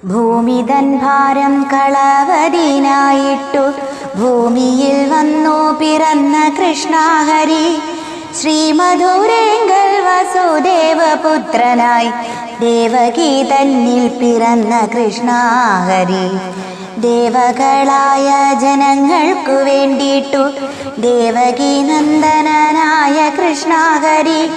ഭൂമിതൻ ഭാരം കളവതിനായിട്ടു ഭൂമിയിൽ വന്നു പിറന്ന കൃഷ്ണഹരി. ശ്രീമധുരേങ്കൽ വസുദേവപുത്രനായി ദേവകി തന്നിൽ പിറന്ന കൃഷ്ണഹരി. ദേവകളായ ജനങ്ങൾക്കു വേണ്ടിയിട്ടു ദേവകി നന്ദനനായ കൃഷ്ണഹരി.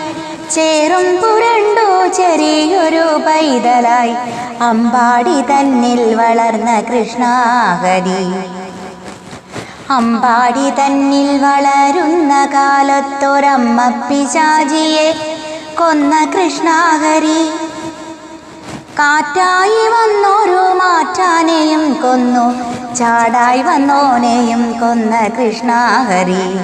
ചേറും പുരണ്ടു ചെറിയൊരു പൈതലായി അമ്പാടി തന്നിൽ വളർന്ന കൃഷ്ണഹരി. അമ്പാടി തന്നിൽ വളരുന്ന കാലത്തൊരമ്മ പിശാചിയെ കൊന്ന കൃഷ്ണഹരി. കാറ്റായി വന്നൊരു മാറ്റാനെയും കൊന്നു, ചാടായി വന്നോനെയും കൊന്ന കൃഷ്ണഹരി.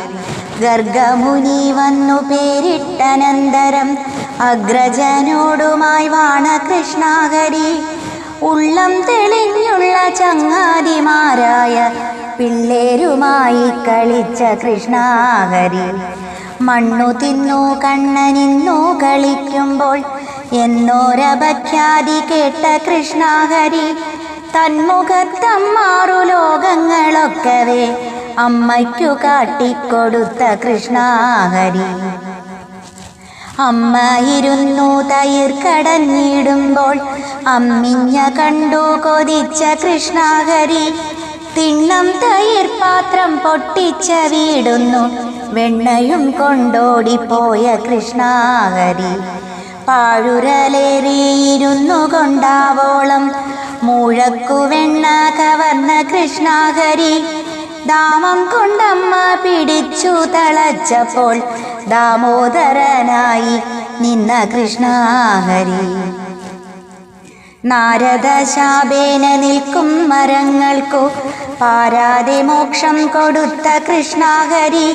ഗർഗമുനി വന്നു പേരിട്ടനന്തരം അഗ്രജനോടുമായി വാണ കൃഷ്ണഹരി. ഉള്ളം തെളിഞ്ഞുള്ള ചങ്ങാതിമാരായ പിള്ളേരുമായി കളിച്ച കൃഷ്ണഹരി. മണ്ണു തിന്നു കണ്ണനിന്നു കളിക്കുമ്പോൾ എന്നോരപഖ്യാതി കേട്ട കൃഷ്ണഹരി. തന്മുഖത്തമ്മാറു ലോകങ്ങളൊക്കവേ അമ്മയ്ക്കു കാട്ടിക്കൊടുത്ത കൃഷ്ണഹരി. അമ്മ ഇരുന്നു തയിർ കടഞ്ഞിടുമ്പോൾ അമ്മിഞ്ഞ കണ്ടു കൊതിച്ച കൃഷ്ണഹരി. തിണ്ണം തയിർ പാത്രം പൊട്ടിച്ച വീടുന്നു വെണ്ണയും കൊണ്ടോടിപ്പോയ കൃഷ്ണഹരി. പാഴുരലേറിയിരുന്നു കൊണ്ടാവോളം മൂഴക്കു വെണ്ണ കവർന്ന കൃഷ്ണഹരി. ദാമം കൊണ്ടമ്മ പിടിച്ചു തളച്ചപ്പോൾ ദാമോദരനായി നിന്ന കൃഷ്ണഹരി. നാരദ ശാപേന നിൽക്കും മരങ്ങൾക്കു പാരാതെ മോക്ഷം കൊടുത്ത കൃഷ്ണഹരി.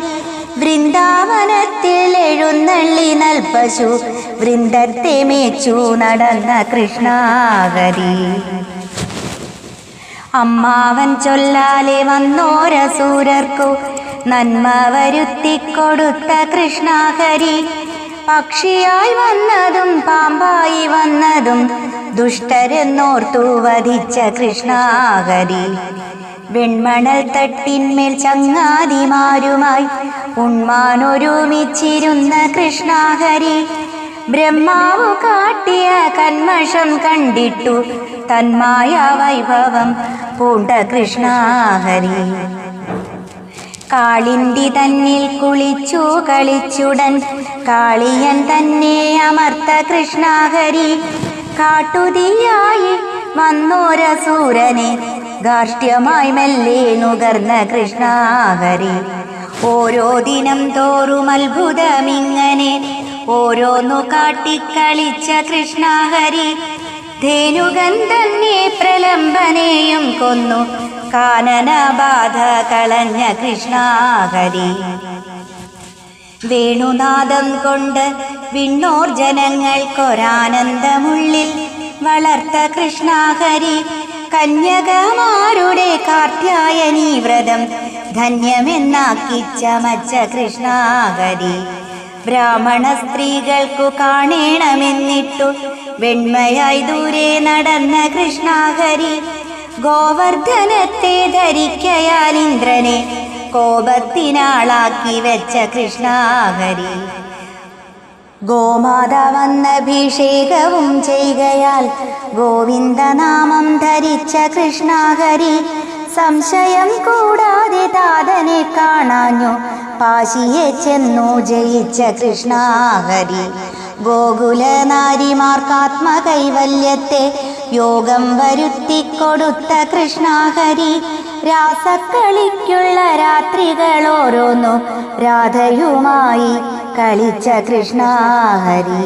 വൃന്ദാവനത്തിൽ എഴുന്നള്ളി നൽപശു വൃന്ദത്തെ മേച്ചു നടന്ന കൃഷ്ണഹരി. അമ്മാവൻ ചൊല്ലാലെ വന്നോരസൂരർക്കു നന്മ വരുത്തിക്കൊടുത്ത കൃഷ്ണഹരി. പക്ഷിയായി വന്നതും പാമ്പായി വന്നതും ദുഷ്ടരെന്നോർത്തു വധിച്ച കൃഷ്ണഹരി. വെൺമണൽ തട്ടിന്മേൽ ചങ്ങാതിമാരുമായി ഉണ്മാനൊരുമിച്ചിരുന്ന കൃഷ്ണഹരി. ബ്രഹ്മാവു കാട്ടിയ കന്മഷം കണ്ടിട്ടു തന്മായ വൈഭവം പൂണ്ട കൃഷ്ണഹരി. കാളിന്തി തന്നിൽ കുളിച്ചു കളിച്ചുടൻ കാളിയൻ തന്നെ അമർത്ത കൃഷ്ണഹരി. കാട്ടുതീയായി വന്നോരസൂരനെ ഗാർഷ്ട്യമായി മെല്ലെ നുകർന്ന കൃഷ്ണഹരി. ഓരോ ദിനം തോറും അത്ഭുതമിങ്ങനെ ഓരോന്നു കാട്ടിക്കളിച്ച കൃഷ്ണഹരി. ധേനുകൻ തന്നെ പ്രലംബനെയും കൊന്നു കാനനബാധ കളഞ്ഞ കൃഷ്ണഹരി. വേണുനാദം കൊണ്ട് വിണ്ണോർ ജനങ്ങൾക്കൊരാനന്ദമുള്ളിൽ വളർത്ത കൃഷ്ണഹരി. കന്യകമാരുടെ കാർത്യായനീ വ്രതം ധന്യമെന്നാക്കി ചമച്ച കൃഷ്ണഹരി. ബ്രാഹ്മണ സ്ത്രീകൾക്കു കാണേണമെന്നിട്ടു വെണ്മയായി ദൂരെ നടന്ന കൃഷ്ണഹരി. ഗോവർദ്ധനത്തെ ധരിക്കയാൽ ഇന്ദ്രനെ കോപത്തിനാളാക്കി വെച്ച കൃഷ്ണഹരി. ഗോമാത വന്നഭിഷേകവും ചെയ്കയാൽ ഗോവിന്ദനാമം ധരിച്ച കൃഷ്ണഹരി. സംശയം കൂടാതെ താതനെ കാണാഞ്ഞു പാശിയെ ചെന്നു ജയിച്ച കൃഷ്ണഹരി. ഗോകുല നാരിമാർക്കാത്മകൈവല്യത്തെ യോഗം വരുത്തിക്കൊടുത്ത കൃഷ്ണഹരി. രാസക്കളിക്കുള്ള രാത്രികളോരോന്നു രാധയുമായി കളിച്ച കൃഷ്ണഹരി.